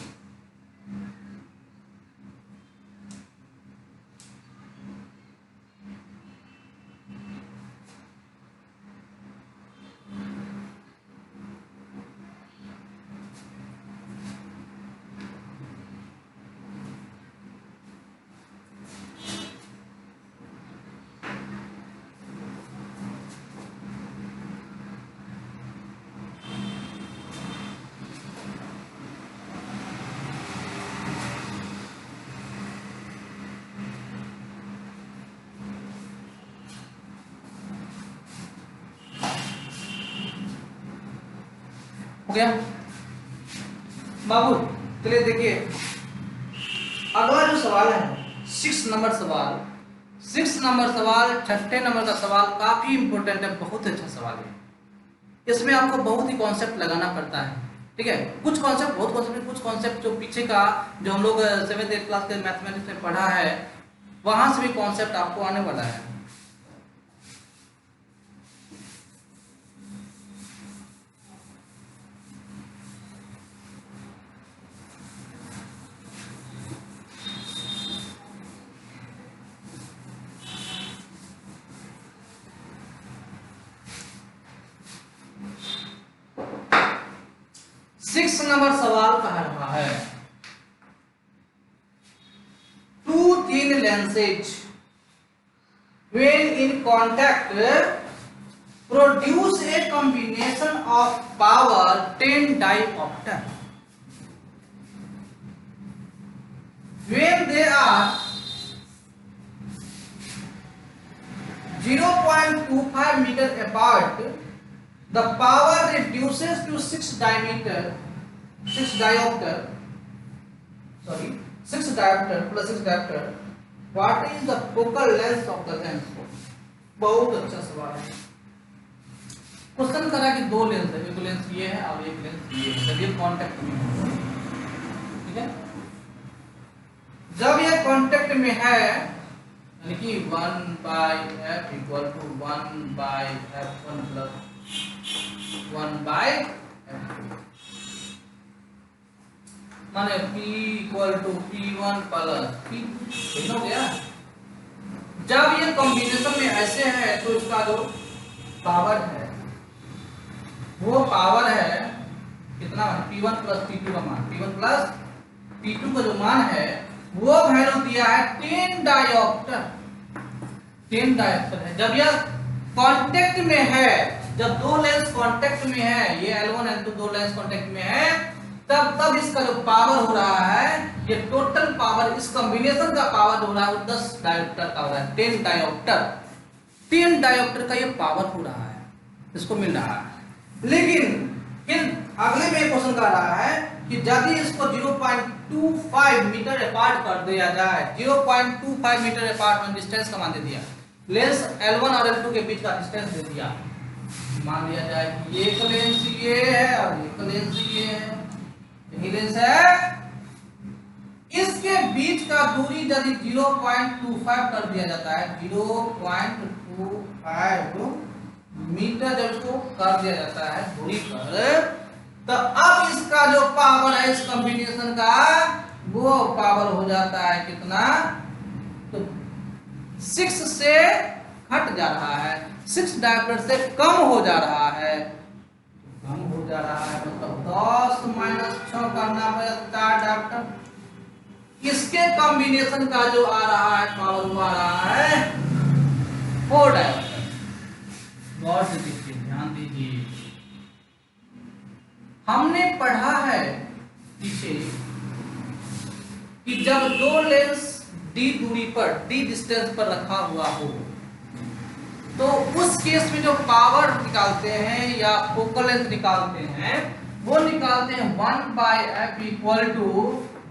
Speaker 1: हो गया बाबू। चलिए देखिए अगला जो सवाल है 6 नंबर सवाल, 6 नंबर सवाल, 6ठे नंबर का सवाल काफी इंपॉर्टेंट है, बहुत अच्छा सवाल है। इसमें आपको बहुत ही कॉन्सेप्ट लगाना पड़ता है, ठीक है। कुछ कॉन्सेप्ट, बहुत कॉन्सेप्ट, कुछ कॉन्सेप्ट जो पीछे का जो हम लोग 7th 8th क्लास के मैथमेटिक्स में पढ़ा है वहां से भी कॉन्सेप्ट आपको आने वाला है। सिक्स नंबर सवाल कह रहा है two thin lenses when in contact produce a combination of power 10 diopter when they are 0.25 meter apart. The power reduces to 6 diopter plus 6 diopter. What is the focal length of the lens? बहुत अच्छा सवाल है। Question करा कि दो lens है, एक lens ये है और एक लेंस ये है, जब ये कांटेक्ट में है, ठीक है। जब ये कांटेक्ट में है यानी कि 1/f equal to 1/f1 plus 1/f2 माने P equal to P1 plus P2 हो गया। जब ये कॉम्बिनेशन में ऐसे है तो इसका जो पावर है वो पावर है कितना, P1 प्लस P2 का मान, P1 प्लस P2 का जो मान है वो वैल्यू दिया है 10 डायोप्टर, 10 डायोप्टर है। जब यह कांटेक्ट में है, जब दो लेंस कांटेक्ट में है, ये L1 L2 दो लेंस कांटेक्ट में है, तब इसका जो पावर हो रहा है, ये टोटल पावर, इस कॉम्बिनेशन का पावर हो रहा है 10 डायोप्टर का हो रहा है, 10 डायोप्टर, 10 डायोप्टर का ये पावर हो रहा है, इसको मिल रहा है। लेकिन फिर अगले में क्वेश्चन कर रहा है कि यदि इसको 0.25 मीटर अपार्ट कर दिया जाए, 0.25 मीटर अपार्ट में डिस्टेंस का मान दे दिया, लेंस L1 और L2 के बीच का डिस्टेंस दे दिया, मान लिया जाए कि एक लेंस ये है और एक लेंस ये है, यही लेंस है, इसके बीच का दूरी यदि 0.25 कर दिया जाता है, 0.25 मीटर जब इसको कर दिया जाता है दूरी पर, तो अब इसका जो पावर है इस कॉम्बिनेशन का, वो पावर हो जाता है कितना, तो 6 से हट जा रहा है, 6 डायोप्टर से कम हो जा रहा है, कम हो जा रहा है, मतलब 10 - 6 करना पड़ेगा 4 डायोप्टर। इसके कॉम्बिनेशन का जो आ रहा है पावर, वो आ रहा है 4 डायोप्टर। गौर से देखिए, ध्यान दीजिए, हमने पढ़ा है पीछे कि जब दो लेंस d दूरी पर, d डिस्टेंस पर रखा हुआ हो, तो उस केस में जो पावर निकालते हैं या फोकल लेंथ निकालते हैं, वो निकालते हैं 1/f equal to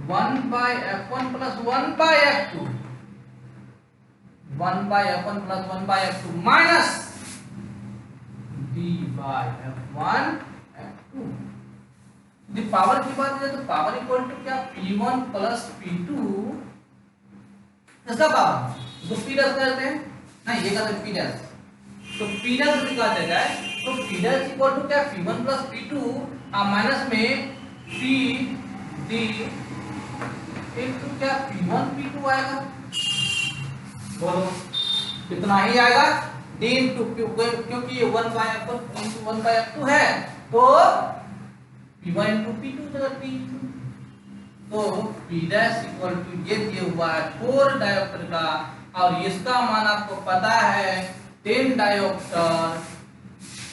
Speaker 1: 1/f1 plus 1/f2, 1/f1 plus 1/f2 minus d/f1 f2। यदि पावर की बात करें तो पावर इक्वल टू क्या, P1 प्लस P2, इसका पावर तो P डैश करते हैं, नहीं ये करते हैं P डैश, तो P डैश निकाल दिया जाए तो P डैश इक्वल टू क्या, P1 प्लस P2 और माइनस में P D इनटू क्या, P1 P2 आएगा, बोलो कितना ही आएगा, D इनटू क्योंकि ये 1/f1 इनटू 1/f2 है, तो P1 इनटू P2 जगह P2, तो P डैश इक्वल टू ये दिया हुआ है 4 डायोप्टर का, और इसका मान आपको पता है 10 डायोप्टर,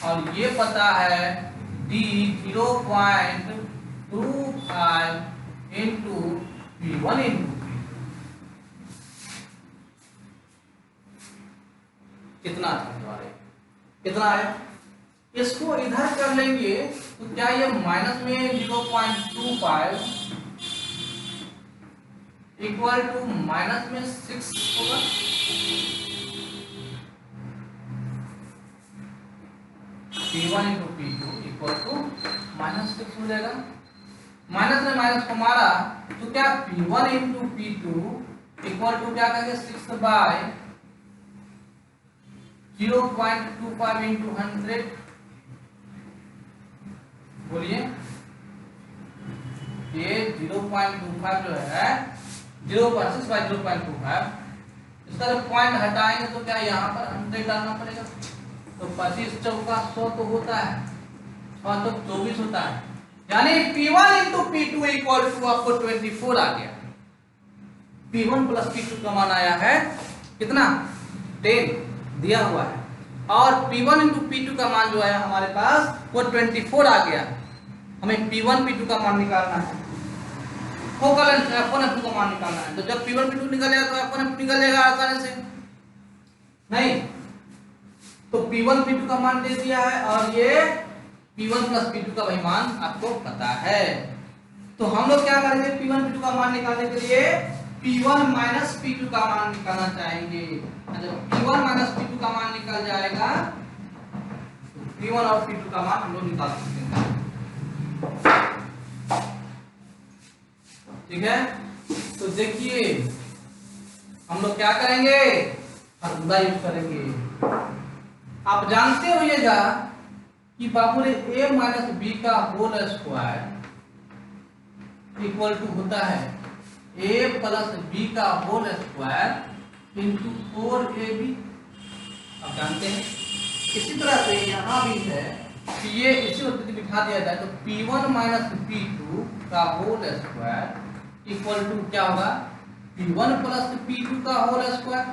Speaker 1: और ये पता है D 0.25 into P1 into P2। कितना कितना है, इसको इधर कर लेंगे तो क्या ये माइनस में 0.25 इक्वल टू माइनस में 6 होगा, P1 into P2 equal to -6 हो जाएगा, माइनस में माइनस को मारा तो क्या P1 into P2 equal to क्या करेंगे 6/0.25 इंटू 100, बोलिए ये 0.25 जो है 0.6/0.25, इसका जब पॉइंट हटाएंगे तो क्या यहाँ पर 100 डालना पड़ेगा, तो 25 चौका 100 तो होता है, 6 तो 24 होता है, यानी P1 into P2 equal to आपको 24 आ गया। P1 प्लस P2 का मान आया है कितना, 10 दिया हुआ है, और P1 इंटू P2 का मान जो है हमारे पास वो 24 आ गया। हमें P1 P2 का मान निकालना है, फोकल लेंथ F1 F2 का मान निकालना है, तो जब P1 P2 निकलेगा तो F1 F2 निकल जाएगा आसानी से, नहीं तो P1 P2 का मान दे दिया है, और ये P1 प्लस P2 का वही मान आपको पता है। तो हम लोग क्या करेंगे, P1 P2 का मान निकालने के लिए P1 माइनस P2 का मान निकालना चाहेंगे, जब P1 माइनस P2 का मान निकल जाएगा तो P1 और P2 का मान हम लोग निकाल सकते हैं, ठीक है। तो देखिए हम लोग क्या करेंगे, फॉर्मूला यूज करेंगे। आप जानते होइएगा कि बाबू रे a माइनस बी का होल स्क्वायर इक्वल टू होता है a प्लस बी का होल स्क्वायर इंटू 4ab, आप जानते हैं। इसी तरह से यहाँ भी है कि ये इसी पद्धति बिठा दिया जाए तो P1 माइनस P2 का होल स्क्वायर इक्वल टू क्या होगा, P1 प्लस P2 का whole square,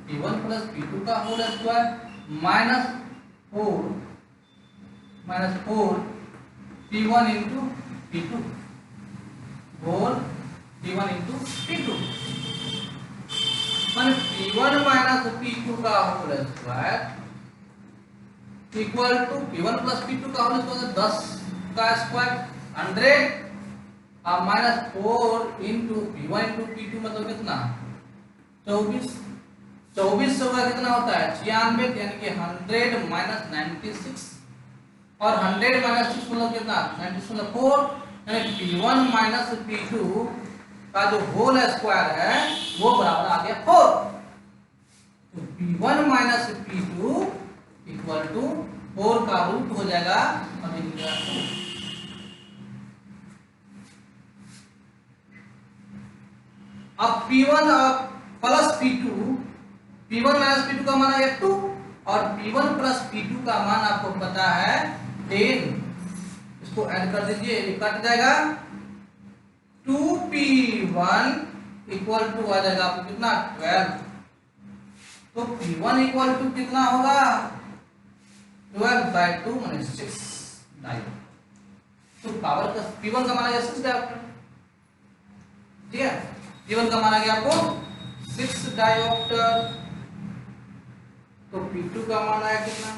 Speaker 1: P1 plus P2 का whole square minus 4 P1 into P2 whole P1 into P2 माने P1 माइनस P2 का whole square equal to P1 plus P2 का whole square 10 का square 100 और minus 4 into P1 into P2 मतलब कितना 24 24 से होगा कितना होता है 96 यानी कि 100 माइनस 96 और 100 माइनस 6 मतलब कितना 96 मतलब 4 यानी P1 माइनस P2 का जो होल स्क्वायर है वो बराबर आ गया 4 तो P1 minus P2 equal to 4 का रूट हो जाएगा और ये निकलेगा 2 अब P1 plus P2 P1 minus P2 का मान है 2 और P1 प्लस P2 का मान आपको पता है 10 इसको ऐड कर दीजिए ये कट जाएगा 2P1 इक्वल टू आ जाएगा आपको कितना 12 तो P1 इक्वल टू कितना होगा 12/2 माने 6 डायोड तो पावर का P1 का मान आ गया 6 डायोड ठीक है P1 का मान आ गया आपको 6 डायोप्टर तो P2 का मान आया कितना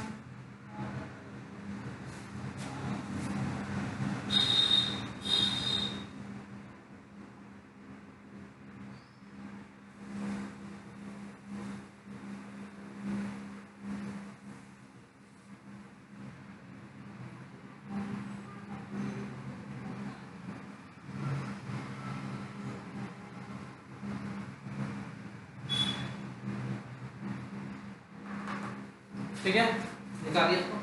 Speaker 1: ठीक है निकालिए इसको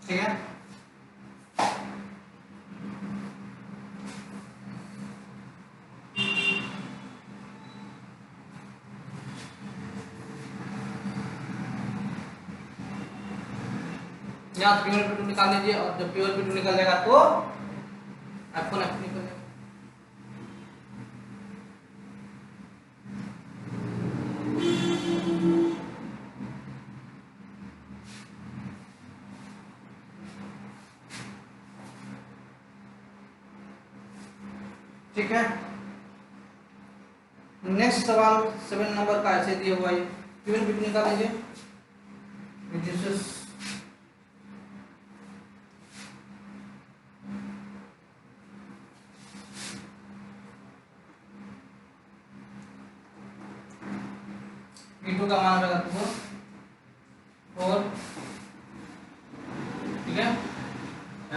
Speaker 1: ठीक है यहाँ प्योर P2 निकाल लीजिए और जब प्योर P2 निकल जाएगा तो F1 F निकल जाएगा ठीक है नेक्स्ट सवाल 7 नंबर का ऐसे दिया हुआ है प्योर P2 निकाल लीजिए रिड्यूसेस P2 का मान रहेगा 4 ठीक है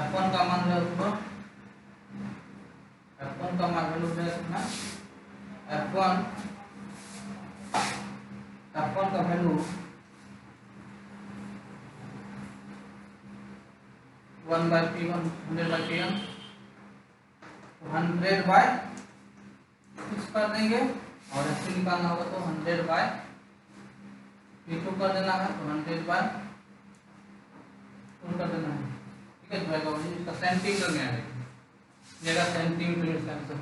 Speaker 1: F1 का मान रहेगा F1 का मान वैल्यू रहेगा कितना F1 का वैल्यू 1/P1 100/P1 100/6 कर देंगे और F2 निकालना होगा तो 100/P2 कर देना है तो 100/2 कर देना है ठीक है तो इसका सेंटीमीटर में आएगा सेंटीमीटर इसका आंसर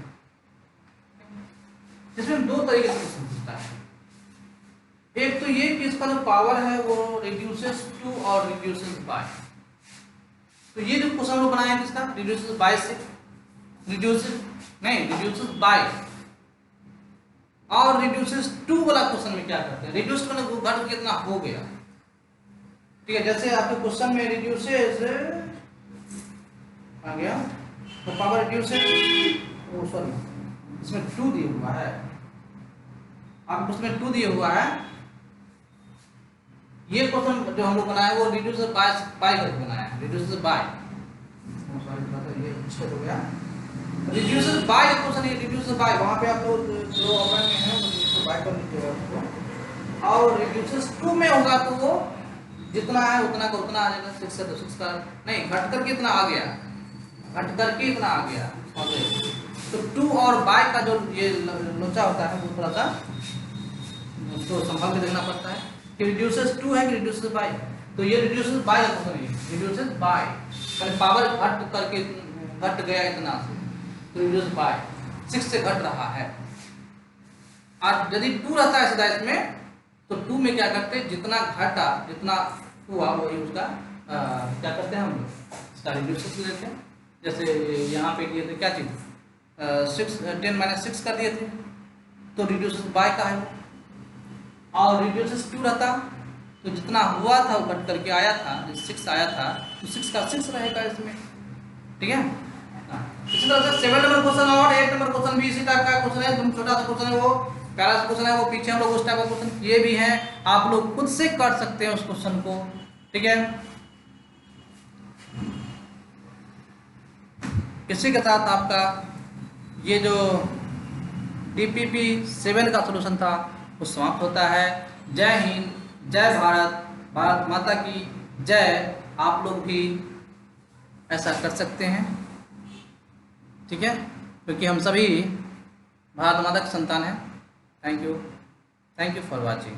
Speaker 1: जिसमें दो तरीके से क्वेश्चन पूछता है एक तो ये कि इसका जो पावर है वो रिड्यूसेस टू और रिड्यूसेस बाय तो ये जो क्वेश्चन वो बनाया है किसका रिड्यूसेस बाय से रिड्यूसेस बाय और रिड्यूसेस टू वाला क्वेश्चन में क्या करते हैं रिड्यूस करने को घट कितना हो गया ठीक है जैसे आपके क्वेश्चन में रिड्यूसेस आ गया तो पावर रिड्यूसेस सॉरी इसमें 2 दिया हुआ है आपको उसमें 2 दिया हुआ है। ये क्वेश्चन जो हम लोग बनाए वो रिड्यूस बाय करके बनाया है, रिड्यूस बाय, सॉरी ये मिस्टेक हो गया, रिड्यूस बाय क्वेश्चन, ये रिड्यूस बाय, वहां पे आप लोग जो ऑप्शन में है वो रिड्यूस बाय कर लीजिएगा उसको, और रिड्यूस 2 में होगा तो वो जितना है उतना का उतना आ जाएगा, 6 से तो 6 का नहीं, घट करके इतना आ गया, घट करके इतना आ गया। तो 2 और बाय का जो ये लोचा होता है वो थोड़ा सा तो संभाल के देखना पड़ता है कि रिड्यूसेस 2 है कि रिड्यूसेस बाय। तो ये रिड्यूसेस बाय का क्वेश्चन है, रिड्यूसेस बाय यानी पावर घट करके घट गया इतना से, तो रिड्यूस बाय 6 से घट रहा है। और यदि 2 रहता है सीधा इसमें तो 2 में क्या करते हैं, जितना घटा जितना हुआ वही उसका क्या करते हैं हम लोग इसका रिड्यूसेस लेते हैं। जैसे यहाँ पे किए थे क्या चीज 10 - 6 कर दिए थे, तो रिड्यूसेस बाय का है। और रिड्यूसेस 2 रहता तो जितना हुआ था वो कट करके आया था, जो 6 आया था तो 6 का 6 रहेगा इसमें, ठीक है। इसी तरह से 7 नंबर क्वेश्चन और 8 नंबर क्वेश्चन भी इसी टाइप का क्वेश्चन है, एकदम छोटा सा क्वेश्चन है, वो प्यारा सा क्वेश्चन है, वो पीछे हम लोग उस टाइप का क्वेश्चन किए भी हैं, आप लोग खुद से कर सकते हैं उस क्वेश्चन को, ठीक है। इसी के साथ आपका ये जो DPP 7 का सलूशन था वो समाप्त होता है। जय हिंद, जय भारत, भारत माता की जय। आप लोग भी ऐसा कर सकते हैं, ठीक है, क्योंकि हम सभी भारत माता की संतान हैं। Thank you for watching.